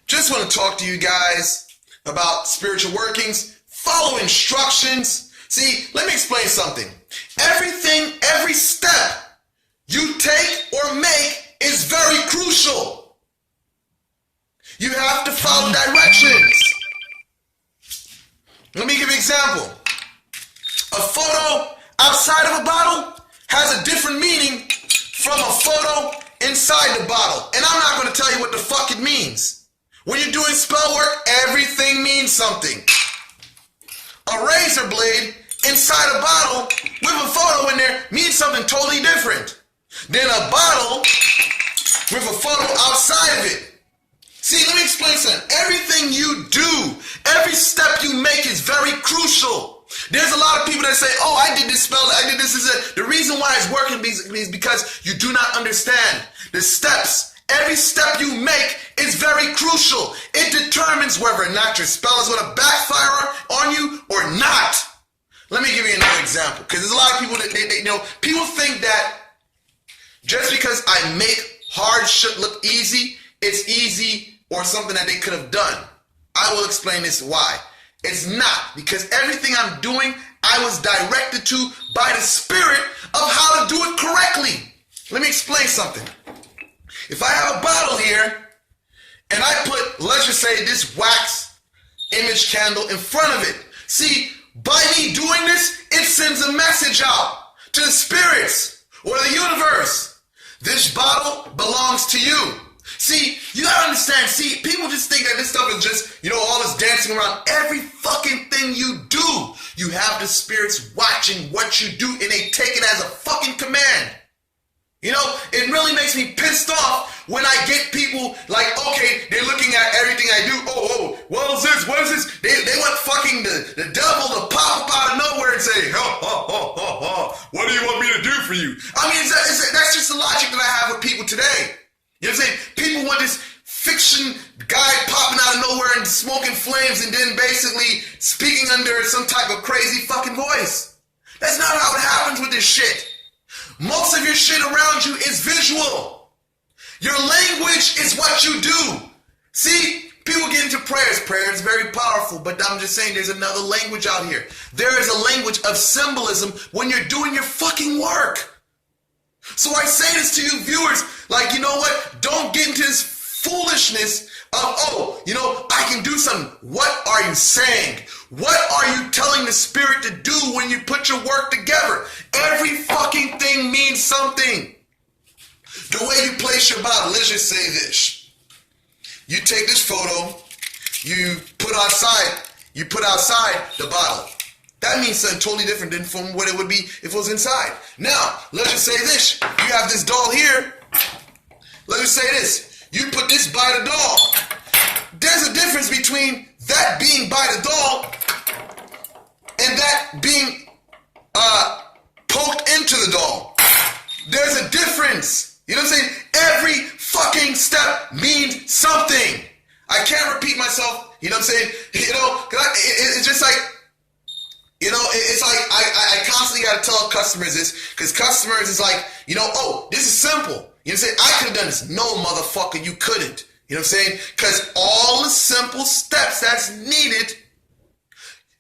Just want to talk to you guys about spiritual workings. Follow instructions. See, let me explain something. Everything, every step you take or make is very crucial. You have to follow directions. Let me give you an example. A photo outside of a bottle has a different meaning from a photo inside the bottle. And I'm not going to tell you what the fuck it means. When you're doing spell work, everything means something. A razor blade inside a bottle with a photo in there means something totally different than a bottle with a photo outside of it. See, let me explain something. Everything you do, every step you make is very crucial. There's a lot of people that say, oh, I did this spell, I did this. The reason why it's working is because you do not understand the steps. Every step you make is very crucial. It determines whether or not your spell is going to backfire on you or not. Let me give you another example, because there's a lot of people that, people think that just because I make hard shit look easy, it's easy or something that they could have done. I will explain this why. It's not, because everything I'm doing, I was directed to by the Spirit of how to do it correctly. Let me explain something. If I have a bottle here, and I put, let's just say, this wax image candle in front of it. See, by me doing this, it sends a message out to the spirits or the universe. This bottle belongs to you. See, you gotta understand, see, people just think that this stuff is just, all this dancing around. Every fucking thing you do, you have the spirits watching what you do, and they take it as a fucking command. It really makes me pissed off when I get people like, okay, they're looking at everything I do. Oh, what is this? What is this? They want fucking the devil to pop up out of nowhere and say, what do you want me to do for you? I mean, that's just the logic that I have with people today. You know what I'm saying? People want this fiction guy popping out of nowhere and smoking flames and then basically speaking under some type of crazy fucking voice. That's not how it happens with this shit. Most of your shit around you is visual. Your language is what you do. See, people get into prayers. Prayer is very powerful, but I'm just saying there's another language out here. There is a language of symbolism when you're doing your fucking work. So I say this to you viewers, like, you know what? Don't get into this foolishness of, I can do something. What are you saying? What are you telling the Spirit to do when you put your work together? Every fucking thing means something. The way you place your bottle, let's just say this. You take this photo, you put outside the bottle. That means something totally different than from what it would be if it was inside. Now, let's just say this. You have this doll here. Let's just say this. You put this by the doll. There's a difference between that being by the doll and that being poked into the doll. There's a difference. You know what I'm saying? Every fucking step means something. I can't repeat myself. You know what I'm saying? It's just like, it's like I constantly got to tell customers this, because customers is like, oh, this is simple. You know what I'm saying? I could have done this. No, motherfucker, you couldn't. You know what I'm saying? Because all the simple steps that's needed,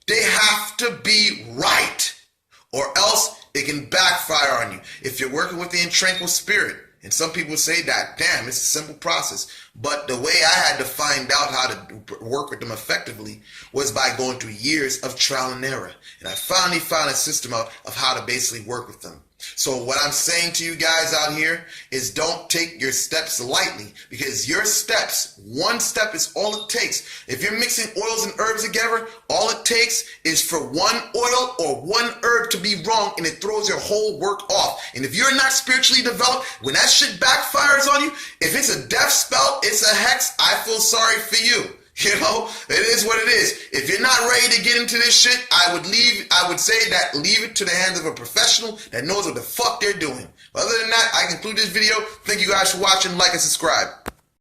they have to be right, or else it can backfire on you. If you're working with the intranquil spirit, and some people say that, damn, it's a simple process. But the way I had to find out how to work with them effectively was by going through years of trial and error. And I finally found a system of how to basically work with them. So what I'm saying to you guys out here is don't take your steps lightly, because your steps, one step is all it takes. If you're mixing oils and herbs together, all it takes is for one oil or one herb to be wrong, and it throws your whole work off. And if you're not spiritually developed, when that shit backfires on you, if it's a death spell, it's a hex, I feel sorry for you. It is what it is. If you're not ready to get into this shit, I would say that leave it to the hands of a professional that knows what the fuck they're doing. Other than that, I conclude this video. Thank you guys for watching. Like and subscribe.